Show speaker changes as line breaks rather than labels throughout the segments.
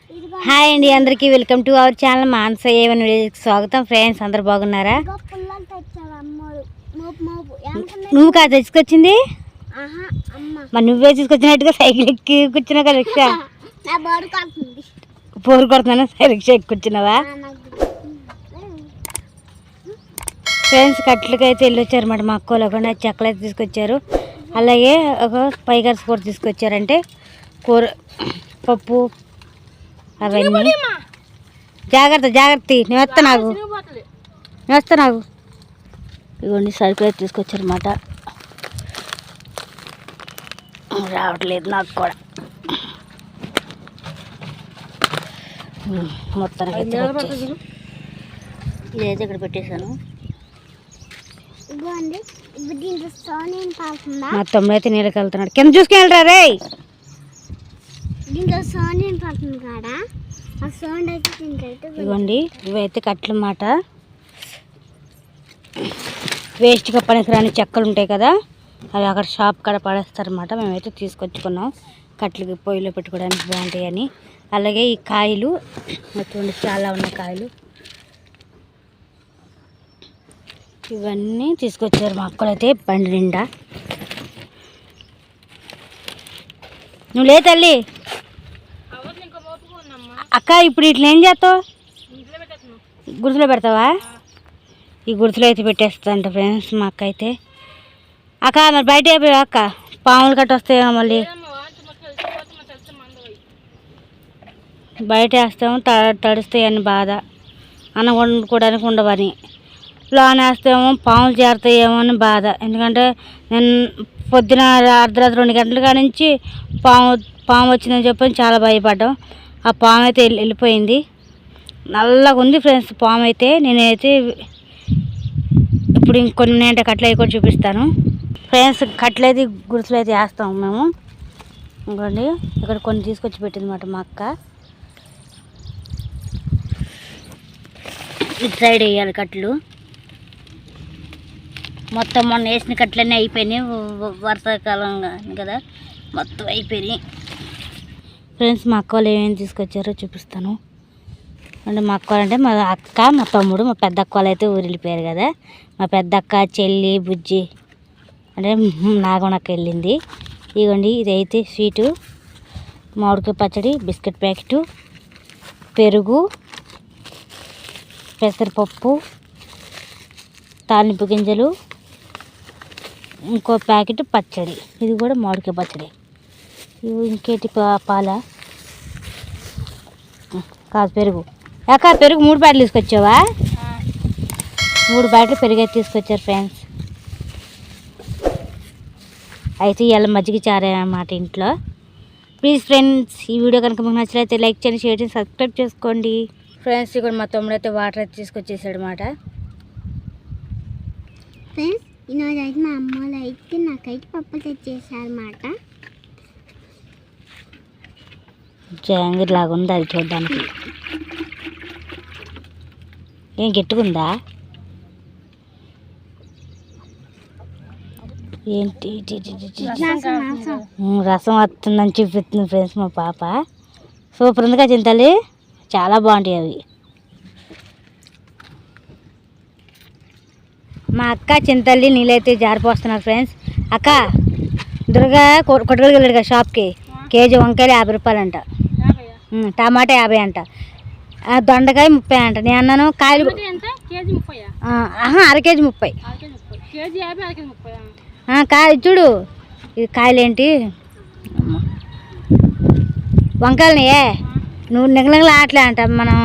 Hi అండి, అందరికీ welcome to our channel Manasa A1 వీడియోకి స్వాగతం. ఫ్రెండ్స్ అందరు బాగున్నారా? నువ్వు కాదు తెచ్చుకొచ్చింది, మరి నువ్వే తీసుకొచ్చినట్టుగా సైకిల్ ఎక్కి కూర్చున్నావు కదా. రిక్షా పోరు కొడుతున్నాను, రిక్షా ఎక్కి కూర్చున్నావా? ఫ్రెండ్స్ కట్లకైతే వెళ్ళొచ్చారు అన్నమాట. మా అక్క లేకుండా చెక్కలు అయితే తీసుకొచ్చారు. అలాగే ఒక పైకర్స్ కూడా తీసుకొచ్చారంటే కూర పప్పు అవన్నీ. జాగ్రత్త జాగ్రత్త, నేను వస్తా నాకు ఇవన్నీ సరుకులు అయితే తీసుకొచ్చారన్నమాట. రావట్లేదు నాకు కూడా. మొత్తానికి ఇదైతే ఇక్కడ పెట్టేశాను. మా తమ్ముడు అయితే నీళ్ళకి వెళ్తున్నాడు. కింద చూసుకుని వెళ్ళరా రే. ఇవ్వండి, ఇవైతే కట్టలు అన్నమాట. వేస్ట్గా పనికిరాని చెక్కలు ఉంటాయి కదా, అవి అక్కడ షాప్ కాడ పడేస్తారన్నమాట. మేమైతే తీసుకొచ్చుకున్నాం కట్లకి పొయ్యిలో పెట్టుకోవడానికి బాగుంటాయని. అలాగే ఈ కాయలు చూడండి, చాలా ఉన్నాయి కాయలు. ఇవన్నీ తీసుకొచ్చారు మా అక్కలైతే బండి నిండా. నువ్వు లే తల్లి. అక్క ఇప్పుడు ఇట్లా ఏం చేస్తావు? గుడిసెలో పెడతావా? ఈ గుడిసెలో అయితే పెట్టేస్తుందంట ఫ్రెండ్స్ మా అక్క అయితే. అక్క మరి బయట అయిపోయావు అక్క, పాములు కట్ట వస్తాయేమో మళ్ళీ. బయట వేస్తామో తడుస్తాయని బాధ, అన్నం వండుకోవడానికి ఉండవని. లోన్ వేస్తామో పాములు చేరుతాయేమో అని బాధ. ఎందుకంటే నేను పొద్దున అర్ధరాత్రి 2 గంటల కాడ నుంచి పాము వచ్చిందని చెప్పని చాలా భయపడ్డాం. ఆ పాము అయితే వెళ్ళిపోయింది. నల్లగా ఉంది ఫ్రెండ్స్ పాము అయితే. నేనైతే ఇప్పుడు ఇంకొన్ని అంటే కట్లు అవి కూడా చూపిస్తాను ఫ్రెండ్స్. కట్లు అయితే గుడిసెలు అయితే వేస్తాము మేము. ఇంకోండి ఇక్కడ కొన్ని తీసుకొచ్చి పెట్టింది అన్నమాట మా అక్క. ఇటు సైడ్ వేయాలి కట్లు. మొత్తం మొన్న వేసిన కట్లన్నీ అయిపోయినాయి, వర్షాకాలం కదా మొత్తం అయిపోయినాయి ఫ్రెండ్స్. మా అక్క వాళ్ళు ఏమేమి తీసుకొచ్చారో చూపిస్తాను. అంటే మా అక్క అంటే మా అక్క, మా తమ్ముడు, మా పెద్ద అక్క వాళ్ళు అయితే ఊరు వెళ్ళిపోయారు కదా. మా పెద్ద అక్క, చెల్లి, బుజ్జి అంటే నాగమనక్క వెళ్ళింది. ఇదిగోండి, ఇదైతే స్వీటు, మామిడికాయ పచ్చడి, బిస్కెట్ ప్యాకెటు, పెరుగు, పెసరపప్పు, తాలింపు గింజలు, ఇంకో ప్యాకెట్ పచ్చడి. ఇది కూడా మామిడికాయ పచ్చడి. ఇవి ఇంకేటి పాల కాదు పెరుగు. అక్క పెరుగు 3 ప్యాకెట్లు తీసుకొచ్చావా? 3 ప్యాకెట్లు పెరుగు అయితే తీసుకొచ్చారు ఫ్రెండ్స్. అయితే ఇవాళ మజ్జిగ చారే అన్నమాట ఇంట్లో. ప్లీజ్ ఫ్రెండ్స్, ఈ వీడియో కనుక మీకు నచ్చినట్లయితే లైక్ చేయండి, షేర్ చేయండి, సబ్స్క్రైబ్ చేసుకోండి ఫ్రెండ్స్. ఇక్కడ మా తమ్ముడు అయితే వాటర్ అయితే తీసుకొచ్చేసాడు అన్నమాట.
ఫ్రెండ్స్ ఈరోజు అయితే మా అమ్మలు అయితే నాకైతే పప్పు తెచ్చేసారన్నమాట.
జాంగీర్ లాగా ఉంది అది చూడడానికి. ఏం గట్టిగుందా ఏంటి? రసం వస్తుందని చూపిస్తుంది ఫ్రెండ్స్ మా పాప. సూపర్ ఉందిగా చింతలి, చాలా బాగుంటాయి అవి. మా అక్క చింతల్లి నీళ్ళైతే జారిపోస్తున్నారు ఫ్రెండ్స్. అక్క దుర్గా కొట్టుకోడికి వెళ్ళాడు కదా షాప్కి. కేజీ వంకాయలు 50 రూపాయలంట, టమాటా 50 అంట, దొండకాయ 30 అంట. నేను అన్నాను కాయలు అర కేజీ 30. కాయ చూడు, ఇది కాయలు ఏంటి వంకాయలని నువ్వు నిగనగలు ఆటలే అంట మనం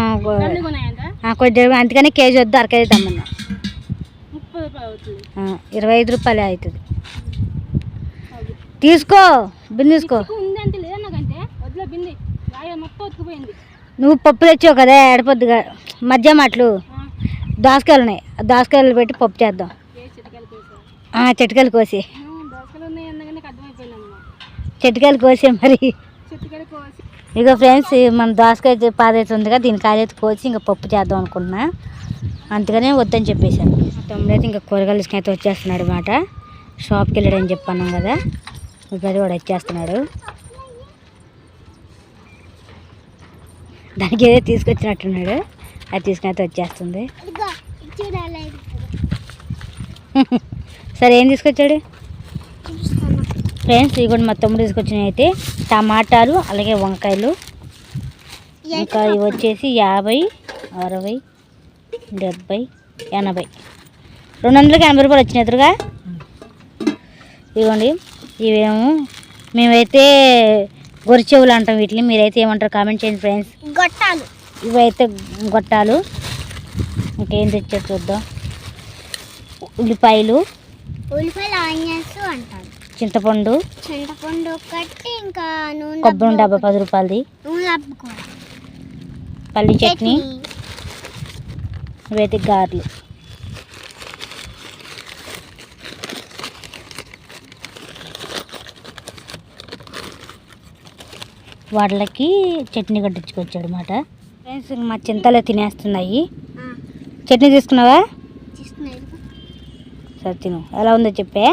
కొద్దిగా. అందుకని కేజీ వద్దు, అర కేజీ తమ్మన్నా. 25 రూపాయలే అవుతుంది. తీసుకో, బిందు తీసుకో. నువ్వు పప్పు తెచ్చావు కదా ఎడపొద్దుగా. మధ్య మాటలు దోసకాయలు ఉన్నాయి, దోసకాయలు పెట్టి పప్పు చేద్దాం. చెట్టుకాయలు కోసి, చెట్టుకాయలు కోసే మరి. ఇక ఫ్రెండ్స్ మన దోసకాయ పాదైతే ఉంది కదా, దీని కాయలైతే కోసి ఇంకా పప్పు చేద్దాం అనుకుంటున్నా. అందుకనే వద్దని చెప్పేశాను. తమ్ముడు అయితే ఇంకా కూరగాయలు తీసుకుని అయితే వచ్చేస్తున్నాడు అన్నమాట. షాప్కి వెళ్ళాడని చెప్పాను కదా, ఇప్పుడు వాడు వచ్చేస్తున్నాడు. దానికి ఏదో తీసుకొచ్చినట్టున్నాడు. అది తీసుకుని అయితే వచ్చేస్తుంది.
ఇదిగో చూడాలి
సరే ఏం తీసుకొచ్చాడు
చూపిస్తాను.
ఫ్రెండ్స్? ఇవి కూడా మా తమ్ముడు తీసుకొచ్చినవి అయితే టమాటాలు, అలాగే వంకాయలు. ఇంకా ఇవి వచ్చేసి 50, 60, 70, 80, 280 రూపాయలు వచ్చినాయి ఎదురుగా. ఇదిగోండి, ఇవేమో మేమైతే గొరిచెవులు అంటాం వీటిని, మీరైతే ఏమంటారు కామెంట్ చేయండి ఫ్రెండ్స్.
గొట్టాలు.
ఇవైతే గొట్టాలు. ఇంకేం తెచ్చారు చూద్దాం. ఉల్లిపాయలు,
ఆనియన్స్ అంటారు.
చింతపండు
ఒకటి, ఇంకా నూనె
కొబ్బరి డబ్బా 10 రూపాయలది,
నూనె డబ్బా కూడా,
పల్లి చట్నీ, ఇవైతే గారెలు. వాటికి చట్నీ కట్టించుకొచ్చాడు అనమాట. ఫ్రెండ్స్ మా చింతలో తినేస్తున్నాయి. చట్నీ తీసుకున్నావా? సరే తిను. ఎలా ఉందో చెప్పే.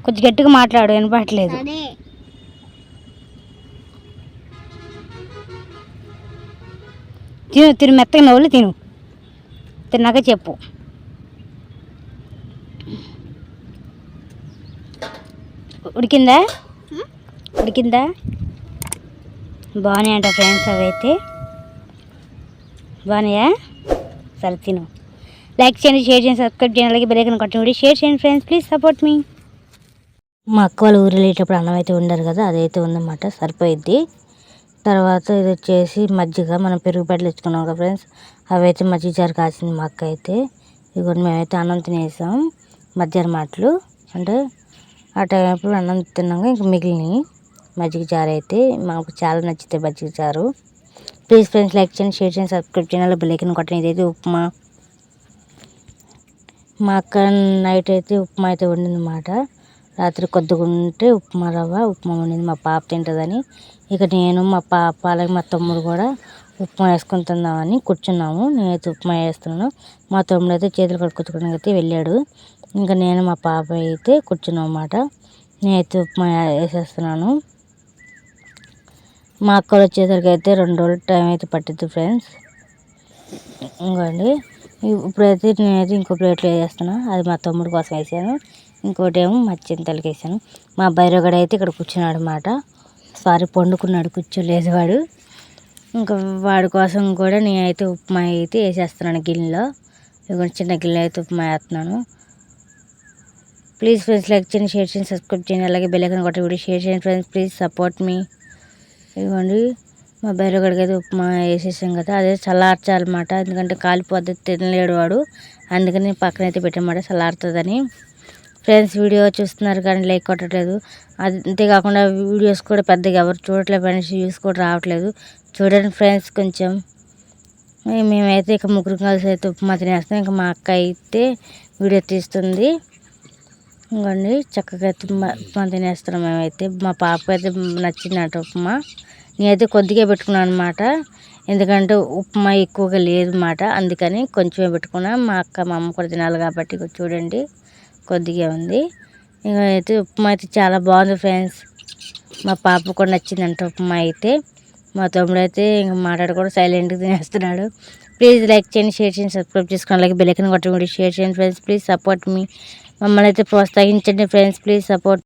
కొంచెం గట్టిగా మాట్లాడు, వినపడట్లేదు. తిను మెత్తగా నవ్వులు తిను. తిన్నాక చెప్పు. ఉడికిందా? బాగున్నాయంట ఫ్రెండ్స్, అవి అయితే బాగున్నాయా? సరే తిను. లైక్ చేయండి, షేర్ చేయండి, సబ్స్క్రైబ్ చేయండి, అలాగే బెల్ ఐకాన్ కొట్టండి, షేర్ చేయండి ఫ్రెండ్స్. ప్లీజ్ సపోర్ట్ మీ. మా అక్క వాళ్ళు ఊరు వెళ్ళేటప్పుడు అన్నం అయితే ఉండరు కదా, అదైతే ఉందన్నమాట, సరిపోయిద్ది. తర్వాత ఇది వచ్చేసి మజ్జిగ, మనం పెరుగు ప్యాకెట్లు తెచ్చుకున్నాం కదా ఫ్రెండ్స్, అవి అయితే మజ్జిగ జారు కాసింది మా అక్క అయితే. ఇదిగోండి మేమైతే అన్నం తినేసాం. మధ్యాహ్నం మాటలు అంటే ఆ టైం అప్పుడు అన్నం తిన్నాక ఇంక మిగిలినవి మజ్జిగ చారు అయితే మాకు చాలా నచ్చితే మజ్జిగ చారు. ప్లీజ్ ఫ్రెండ్స్ లైక్ చేయండి, షేర్ చేయండి, సబ్స్క్రైబ్ చేయండి, బెల్ ఐకాన్ కొట్టండి. ఇదైతే ఉప్మా. మా అక్క నైట్ అయితే ఉప్మా అయితే వండిందన్నమాట. రాత్రి కొద్దిగా ఉంటే ఉప్మా వండింది, మా పాప తింటుందని. ఇక నేను మా పాప అలాగే మా తమ్ముడు కూడా ఉప్మా వేసుకొని తిందామని కూర్చున్నాము. నేనైతే ఉప్మా వేస్తున్నాను, మా తమ్ముడు అయితే చేతులు కడుక్కొచ్చుకోవడానికి అయితే వెళ్ళాడు. ఇంకా నేను మా పాప అయితే కూర్చున్నాం అన్నమాట. నేనైతే ఉప్మా వేసేస్తున్నాను. మా అక్క వచ్చేసరికి అయితే 2 రోజులు టైం అయితే పట్టిద్ది ఫ్రెండ్స్. ఇంకోండి ఇప్పుడైతే నేనైతే ఇంకో ప్లేట్లో వేసేస్తున్నా. అది మా తమ్ముడు కోసం వేసాను, ఇంకోటి ఏమో మా చింతలకి వేసాను. మా బైరగడ అయితే ఇక్కడ కూర్చున్నాడు అన్నమాట. సారీ పండుకున్నాడు, కూర్చోలేదు వాడు. ఇంకా వాడి కోసం కూడా నేనైతే ఉప్మా అయితే వేసేస్తున్నాను గిన్నెలో. ఇదిగోండి చిన్న గిన్నెలో అయితే ఉప్మా వేస్తున్నాను. ప్లీజ్ ఫ్రెండ్స్ లైక్ చేయండి, షేర్ చేయండి, సబ్స్క్రైబ్ చేయండి, అలాగే బెల్ ఐకాన్ కొట్టి వీడియో షేర్ చేయండి ఫ్రెండ్స్. ప్లీజ్ సపోర్ట్ మీ. ఇదిగోండి మా బైరగడికి అయితే ఉప్మా వేసేసాం కదా, అదే చల్లార్చాలన్నమాట. ఎందుకంటే కాలిపోద్ది, తినలేడు వాడు. అందుకని పక్కనైతే పెట్టామన్నమాట, చల్లారుతుందని. ఫ్రెండ్స్ వీడియో చూస్తున్నారు కానీ లైక్ కొట్టట్లేదు. అంతేకాకుండా వీడియోస్ కూడా పెద్దగా ఎవరు చూడట్లేదు ఫ్రెండ్స్, వ్యూస్ కూడా రావట్లేదు. చూడండి ఫ్రెండ్స్ కొంచెం. మేమైతే ఇక ముగ్గురు కలిసి అయితే ఉప్మా తినేస్తాం. ఇంకా మా అక్క అయితే వీడియో తీస్తుంది. ఇంకోండి చక్కగా అయితే ఉప్మా తినేస్తున్నాం మేమైతే. మా పాప అయితే నచ్చిందంట ఉప్మా. నేనైతే కొద్దిగా పెట్టుకున్నాను అనమాట, ఎందుకంటే ఉప్మా ఎక్కువగా లేదు అన్నమాట. అందుకని కొంచెమే పెట్టుకున్నా. మా అక్క మా అమ్మ కూడా తినాలి కాబట్టి చూడండి కొద్దిగా ఉంది. ఇక అయితే ఉప్మా అయితే చాలా బాగుంది ఫ్రెండ్స్. మా పాప కూడా నచ్చిందంట ఉప్మా అయితే. మా తమ్ముడు అయితే ఇంక మాట్లాడు కూడా సైలెంట్గా తినేస్తున్నాడు. ప్లీజ్ లైక్ చేయండి, షేర్ చేయండి, సబ్స్క్రైబ్ చేసుకోండి, అలాగే బెల్ ఐకాన్ కొట్టండి, షేర్ చేయండి ఫ్రెండ్స్. ప్లీజ్ సపోర్ట్ మీ. మమ్మల్ని అయితే ప్రోత్సహించండి ఫ్రెండ్స్. Please support.